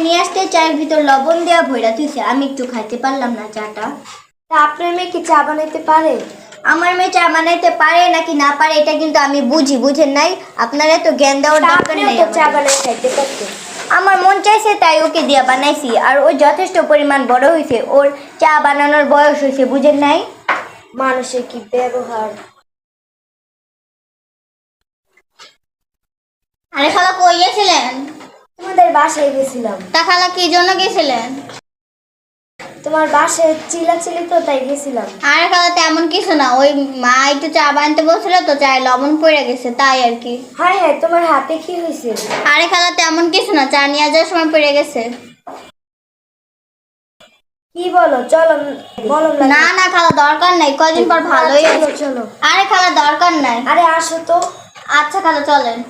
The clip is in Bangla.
নিয়ে আসতে চায়ের ভিতর লবণ দেওয়া ভইরা তুইছে, আমি একটু খাইতে পারলাম না চাটা। তা আপনার মেয়ে কি চা বানাইতে পারে? আমার মেয়ে চা বানাইতে পারে নাকি না পারে এটা কিন্তু আমি বুঝি, বুঝেন নাই? আপনারা তো জ্ঞান দেওয়ার তা দরকার আপনিও নাই তো চা আমাদের। বানাই খাইতে পারতেন। আমার মন চাইছে তাই ওকে দিয়া বানাইছি, আর ও যথেষ্ট পরিমাণ বড় হয়েছে, ওর চা বানানোর বয়স হয়েছে, বুঝেন নাই? মানুষের কি ব্যবহার! আরে খালা কই গেছিলেন? তোমাদের বাসায় গেছিলাম। তা খালা কি জন্য গেছিলেন? তোমার বাসায় চিল্লাচিল্লি তো তাই গেছিলাম। আরে খালা তেমন কিছু না, ওই মা একটু চা বানাতে বলছিল তো চায়ে লবণ পড়ে গেছে তাই আর কি। হায় হায়, তোমার হাতে কি হয়েছে? আরে খালা তেমন কিছু না, চা নিয়ে যাওয়ার সময় পড়ে গেছে। কি বলো, চলো মলম না লাগবে। না খালা দরকার নাই, কদিন পর ভালোই চলো আছে। চলো। আরে খালা দরকার নাই। আরে আসো তো। আচ্ছা খালা চলেন।